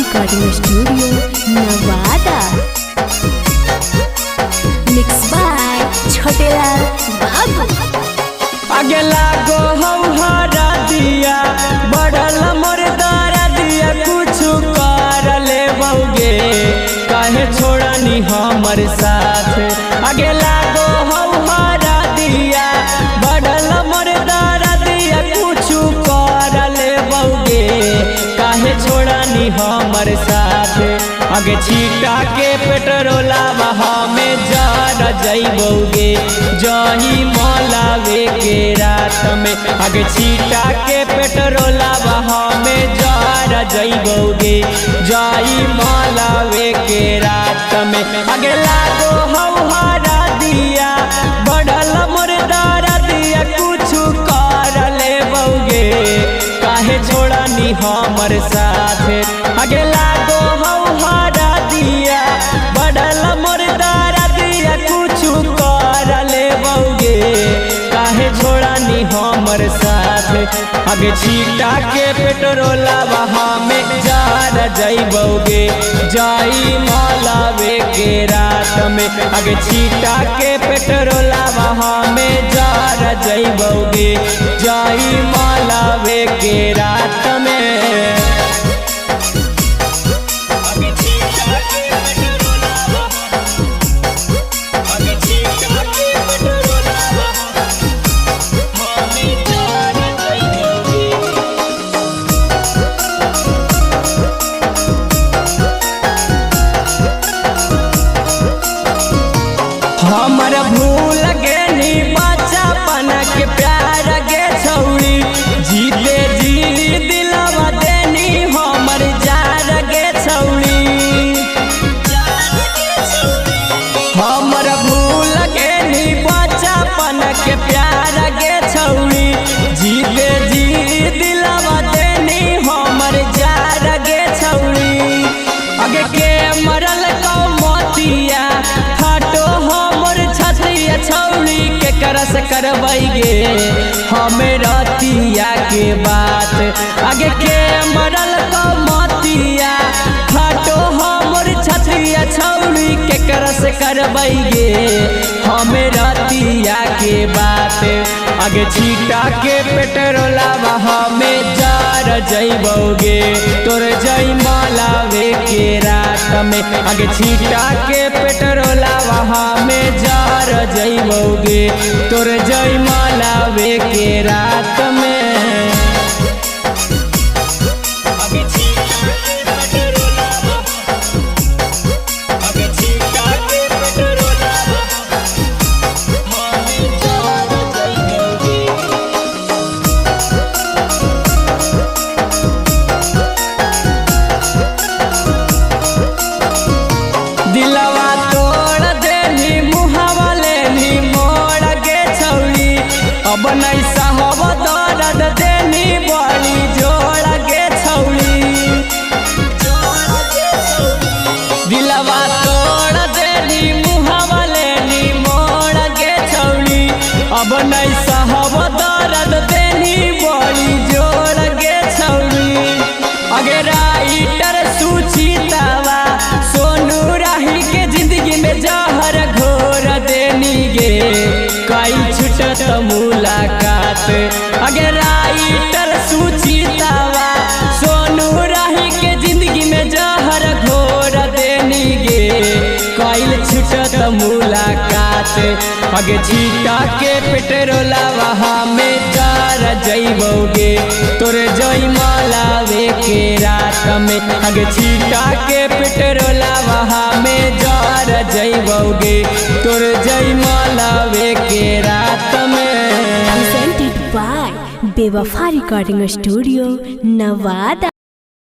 Recording studio Nawada. Mix by Chhotelal Babu. आगे लागो हरा दिया बढ़ल मोर दारा दिया कुछ कर ले बउगे काहे छोड़नी हमर साथ। आगे लागो हरा दिया बढ़ल मोर दारा दिया कुछ कर ले बउगे काहे छोड़नी हमर साथ। आगे छीटा के पेट्रोला में जरा जइबोगे जही मलावे के रात में। आगे छीटा के पेट्रोला में जरा जइबोगे जही मलावे के रात में। आगे लागो हरा दिया बढ़ल मोर दारा दिया कुछ कर ले बउगे काहे छोड़नी हमर साथ। आगे लागो हरा दिया बढ़ल मोर दारा दिया कुछ कर ले बउगे काहे छोड़नी हमर साथ। आगे छीटा के पेट्रोला में जरा जइबोगे जाई मलावे के रात में। आगे छीटा के पेट्रोला में जरा जइबोगे जाई मलावे के रात में। हमर भूल गेनी बचपन के प्यार गे छौड़ी जीते जी दिलवा देनी हमर जार गे छौड़ी। हमर भूल गेनी बचपन के प्यार गे छौड़ी जीते जी दिलवा देनी हमर जार गे छौड़ी। आगे के मरल कौमतिया छौड़ी के करस करबैगे हमें रतिया के बात। आगे के मरल कमतिया फाटो हमर छतिया छौड़ी के करस करबैगे हमें रतिया के बात। आगे छीटा के पेट्रोला में जरा जइबोगे तोर जई मलावे के रात में। आगे छीटा के पेट्रोला में जरा जइबोगे तोर जई मलावे के रात में। दिलवा तोड़ देनी मुहावा लेनी मोड़ गे छौड़ी अब नहीं सहब दर्द देनी बड़ी जोड़ गे छौड़ी। दिलवा तोड़ देनी मुहावा लेनी मोड़ गे छौड़ी अब नहीं सहब दर्द देनी बड़ी जोड़ गे छौड़ी। आगे राइटर सुचितावा सोनू राही के जिंदगी में जहर घोर देनी गे कई छुटत मुलाकात। आगे राइटर सुचितावा सोनू राही के जिंदगी में जहर घोर देनी गे कई छुटत मुलाकात। आगे छीटा के पेट्रोला में जरा जइबोगे तोर जई मलावे के रात में। आगे छीटा के पेट्रोला में जरा जइबोगे तोर जई मलावे के रात में। प्रेजेंटेड बाय बेवफा रिकॉर्डिंग स्टूडियो नवादा।